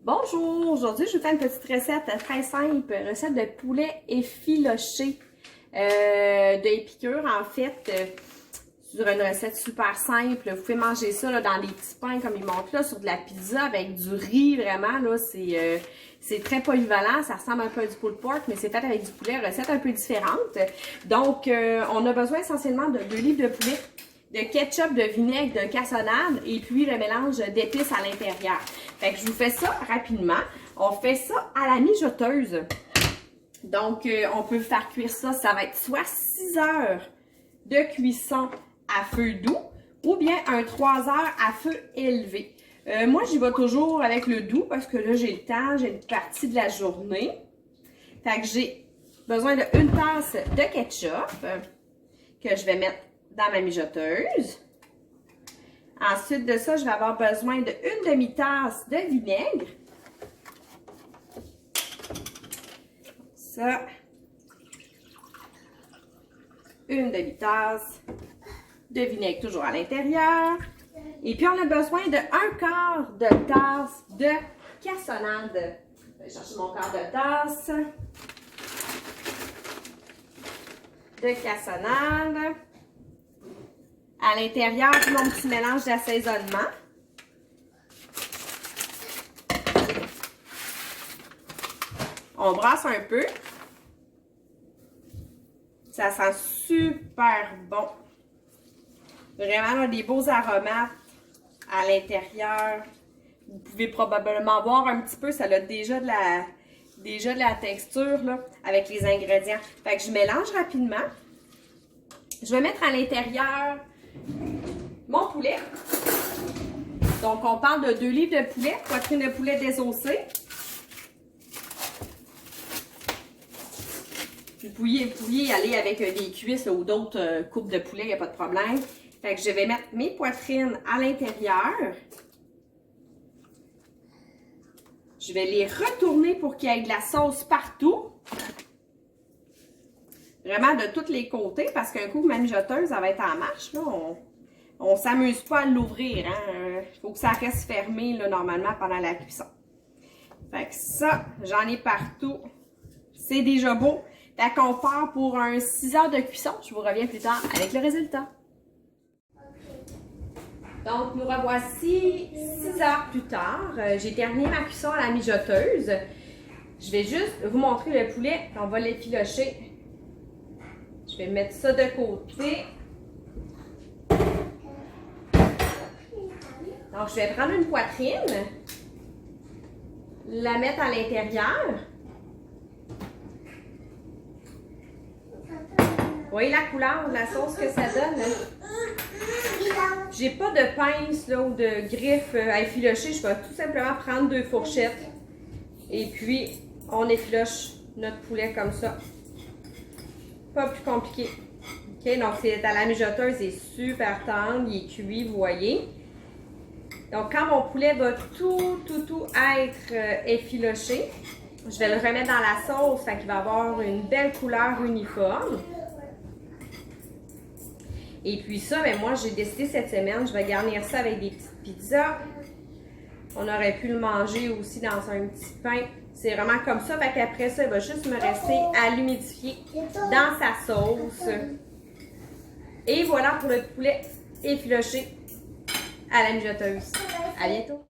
Bonjour! Aujourd'hui, je vais vous faire une petite recette très simple, recette de poulet effiloché de Épicure en fait. Sur une recette super simple, vous pouvez manger ça là, dans des petits pains comme ils montrent là, sur de la pizza avec du riz vraiment là, c'est très polyvalent, ça ressemble un peu à du pulled pork, mais c'est fait avec du poulet, recette un peu différente. Donc, on a besoin essentiellement de 2 livres de poulet, de ketchup, de vinaigre, de cassonade et puis le mélange d'épices à l'intérieur. Fait que je vous fais ça rapidement. On fait ça à la mijoteuse. Donc, on peut faire cuire ça, ça va être soit 6 heures de cuisson à feu doux ou bien un 3 heures à feu élevé. Moi, j'y vais toujours avec le doux parce que là, j'ai le temps, j'ai une partie de la journée. Fait que j'ai besoin de 1 tasse de ketchup que je vais mettre dans ma mijoteuse. Ensuite de ça, je vais avoir besoin de 1 demi-tasse de vinaigre. Ça. 1 demi-tasse de vinaigre toujours à l'intérieur. Et puis, on a besoin de 1/4 de tasse de cassonade. Je vais chercher mon quart de tasse de cassonade. À l'intérieur, mon petit mélange d'assaisonnement. On brasse un peu. Ça sent super bon. Vraiment, là, des beaux aromates à l'intérieur. Vous pouvez probablement voir un petit peu, ça a déjà de la texture là, avec les ingrédients. Fait que je mélange rapidement. Je vais mettre à l'intérieur mon poulet. Donc, on parle de 2 livres de poulet, poitrine de poulet désossée. Vous pouviez y aller avec des cuisses là, ou d'autres coupes de poulet, il n'y a pas de problème. Fait que je vais mettre mes poitrines à l'intérieur. Je vais les retourner pour qu'il y ait de la sauce partout. Vraiment de tous les côtés, parce qu'un coup, ma mijoteuse, ça va être en marche. Là. On ne s'amuse pas à l'ouvrir. Il faut que ça reste fermé là, normalement pendant la cuisson. Fait que ça, j'en ai partout. C'est déjà beau. Fait qu'on part pour un 6 heures de cuisson. Je vous reviens plus tard avec le résultat. Donc, nous revoici 6 heures plus tard. J'ai terminé ma cuisson à la mijoteuse. Je vais juste vous montrer le poulet. On va l'effilocher. Je vais mettre ça de côté. Donc, je vais prendre une poitrine, la mettre à l'intérieur. Vous voyez la couleur de la sauce que ça donne? J'ai pas de pince là, ou de griffe à effilocher. Je vais tout simplement prendre 2 fourchettes. Et puis, on effiloche notre poulet comme ça. Pas plus compliqué. OK, donc c'est à la mijoteuse, c'est super tendre, il est cuit, vous voyez. Donc, quand mon poulet va tout être effiloché, je vais le remettre dans la sauce, fait qu'il va avoir une belle couleur uniforme. Et puis ça, ben moi, j'ai décidé cette semaine, je vais garnir ça avec des petites pizzas. On aurait pu le manger aussi dans un petit pain. C'est vraiment comme ça, fait qu'après ça, il va juste me rester à l'humidifier dans sa sauce. Et voilà pour le poulet effiloché à la mijoteuse. À bientôt!